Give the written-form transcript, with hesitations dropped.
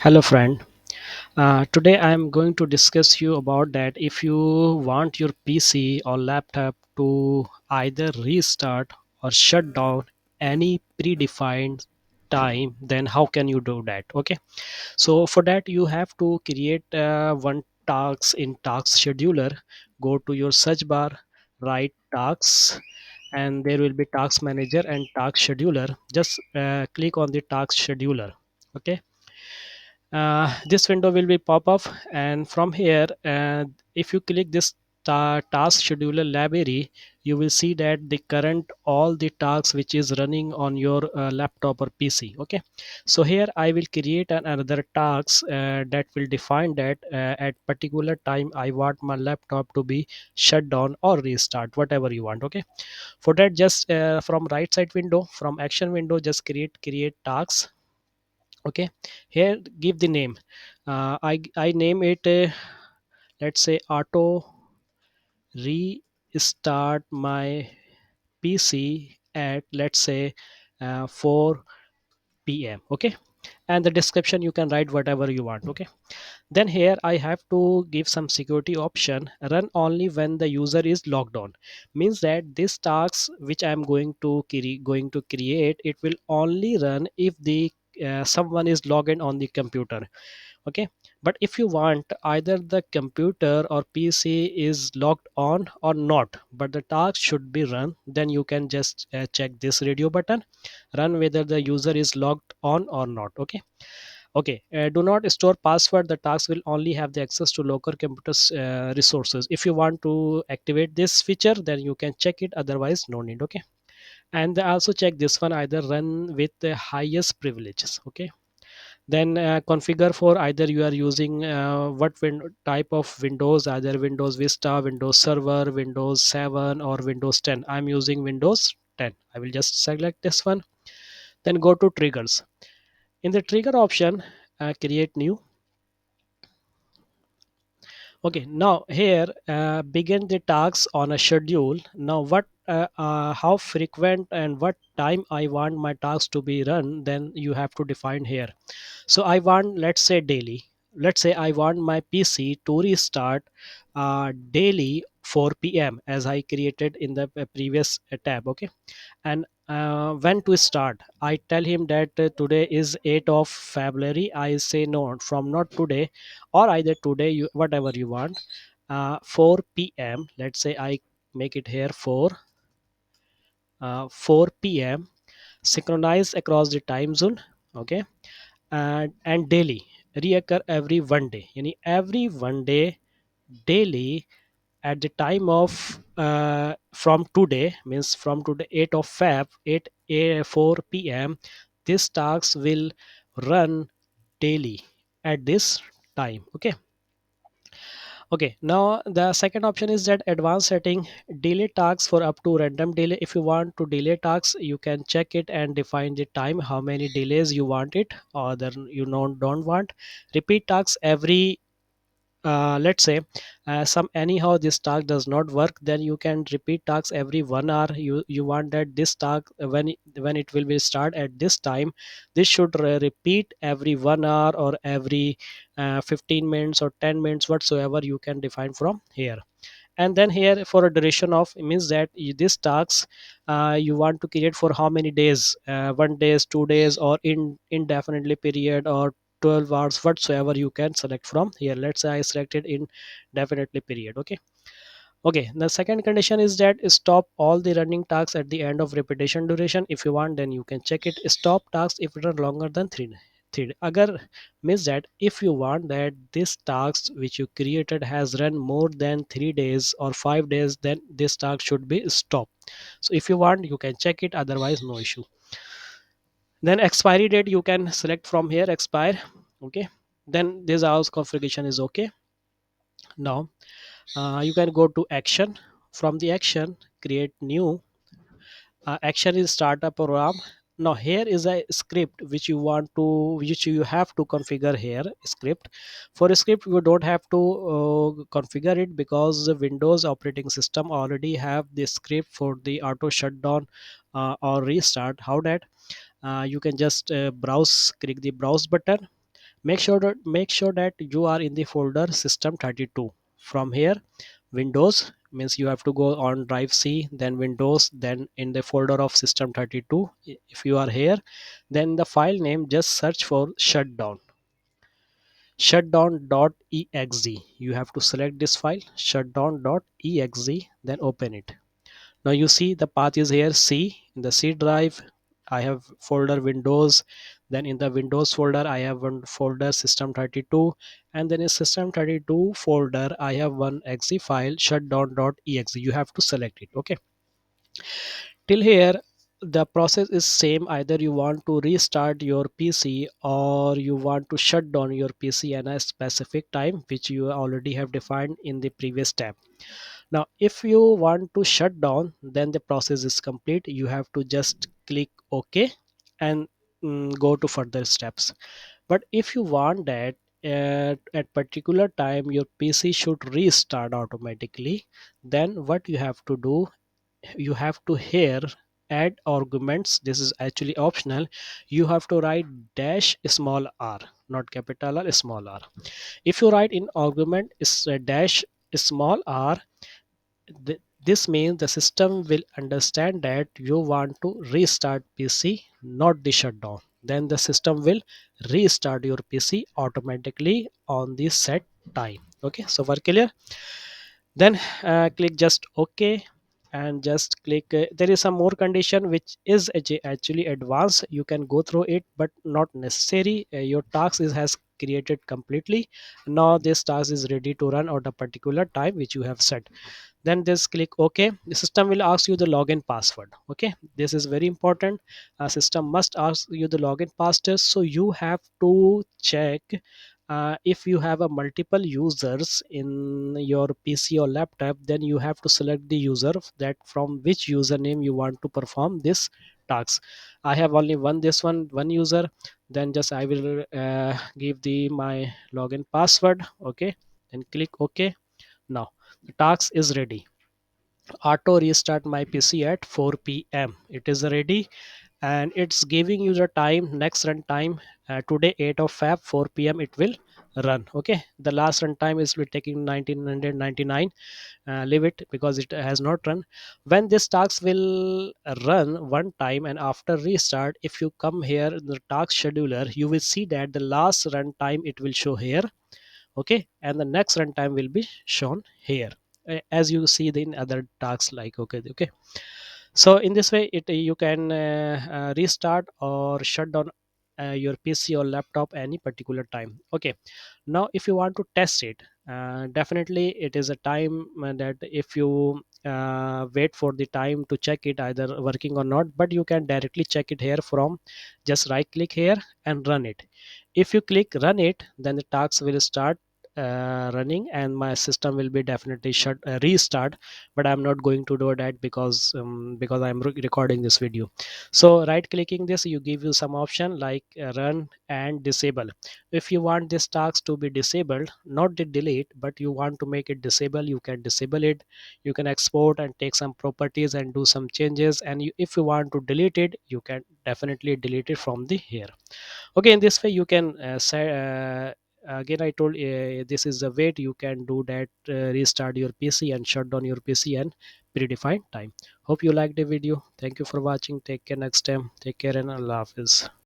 Hello friend. Today I am going to discuss you about that if you want your PC or laptop to either restart or shut down any predefined time, then how can you do that? Okay. So for that you have to create one task in task scheduler. Go to your search bar, write tasks, and there will be task manager and task scheduler. Just click on the task scheduler. Okay, this window will be pop up, and from here if you click this task scheduler library, you will see that the current all the tasks which is running on your laptop or PC. Okay, so here I will create another task that will define that at particular time I want my laptop to be shut down or restart, whatever you want. Okay, for that just from right side window, from action window, just create tasks. Okay, here give the name. I name it let's say auto restart my PC at, let's say, 4 p.m. Okay, and the description you can write whatever you want. Okay, then here I have to give some security option. Run only when the user is logged on, means that this task which I am going to create, it will only run if the someone is logged in on the computer. Okay, but if you want either the computer or PC is logged on or not, but the task should be run, then you can just check this radio button, run whether the user is logged on or not. Okay. Okay, do not store password. The task will only have the access to local computers resources. If you want to activate this feature, then you can check it, otherwise no need. Okay, and also check this one, either run with the highest privileges. Okay, then configure for either you are using type of windows, either Windows Vista, Windows Server, Windows 7 or Windows 10. I'm using Windows 10. I will just select this one, then go to triggers. In the trigger option, create new. Okay, now here begin the tasks on a schedule. Now what how frequent and what time I want my tasks to be run, then you have to define here. So I want, let's say, daily. Let's say I want my PC to restart daily 4 p.m. as I created in the previous tab. Okay, and when to start, I tell him that today is 8th of February. I say no, from not today, or either today, you whatever you want. 4 p.m., let's say I make it here 4 p.m, synchronized across the time zone. Okay, and daily, reoccur every 1 day, yani every 1 day daily, at the time of from today, means from today 8th of Feb, 4 p.m, this task will run daily at this time. Okay. Okay, now the second option is that advanced setting, delay tasks for up to random delay. If you want to delay tasks, you can check it and define the time, how many delays you want it, or then you don't want. Repeat tasks every let's say some anyhow this task does not work, then you can repeat tasks every 1 hour. You want that this task when it will be start at this time, this should repeat every 1 hour or every 15 minutes or 10 minutes, whatsoever you can define from here. And then here for a duration of, means that this task you want to create for how many days, 1 days, 2 days, or indefinitely period, or 12 hours, whatsoever you can select from here. Let's say I selected indefinitely period. Okay. Okay, the second condition is that stop all the running tasks at the end of repetition duration. If you want, then you can check it, stop tasks if it are longer than three. Agar, means that if you want that this task which you created has run more than 3 days or 5 days, then this task should be stopped. So if you want, you can check it, otherwise no issue. Then expiry date, you can select from here, expire. Okay, then this house configuration is okay. Now you can go to action. From the action, create new. Action is start a program. Now here is a script which you have to configure here. Script, for a script you don't have to configure it, because the Windows operating system already have the script for the auto shutdown or restart. How that, you can just browse, click the browse button, Make sure that you are in the folder system32. From here, Windows means you have to go on drive C, then Windows, then in the folder of system32. If you are here, then the file name, just search for shutdown.exe. You have to select this file shutdown.exe, then open it. Now you see the path is here C. In the C drive I have folder Windows, then in the Windows folder I have one folder system32, and then in system32 folder I have one exe file shutdown.exe. You have to select it. Okay, till here the process is same. Either you want to restart your PC or you want to shut down your PC at a specific time which you already have defined in the previous tab. Now if you want to shut down, then the process is complete. You have to just click OK and go to further steps. But if you want that at particular time your PC should restart automatically, then what you have to do, you have to here add arguments. This is actually optional. You have to write dash small r, not capital R, small r. If you write in argument is dash small r, this means the system will understand that you want to restart PC, not the shutdown. Then the system will restart your PC automatically on the set time. Okay, so for clear, then click just OK and just click. There is some more condition which is actually advanced. You can go through it, but not necessary. Your task is has created completely. Now this task is ready to run at a particular time which you have set. Then just click OK. The system will ask you the login password. Okay, this is very important. System must ask you the login password, so you have to check if you have a multiple users in your PC or laptop, then you have to select the user that from which username you want to perform this task. I have only one user. Then just I will give the my login password. Okay, then click OK. Now the task is ready. Auto restart my PC at 4 p.m. It is ready, and it's giving you the time, next run time, today 8 of Feb 4 p.m. it will run. Okay, the last run time is will taking 1999. Leave it because it has not run. When this task will run one time, and after restart, if you come here in the task scheduler, you will see that the last run time it will show here. Okay, and the next runtime will be shown here, as you see in other tasks like. Okay, so in this way you can restart or shut down your PC or laptop any particular time. Okay, now if you want to test it, definitely it is a time that if you wait for the time to check it either working or not, but you can directly check it here from just right click here and run it. If you click run it, then the task will start running and my system will be definitely shut restart. But I'm not going to do that because I'm recording this video. So right clicking this, you give you some option like run and disable. If you want this task to be disabled, not the delete, but you want to make it disable, you can disable it. You can export and take some properties and do some changes, and if you want to delete it, you can definitely delete it from the here. Okay, in this way you can say again I told this is the way you can do that, restart your PC and shut down your PC and predefined time. Hope you liked the video. Thank you for watching. Take care next time. Take care and Allah Hafiz.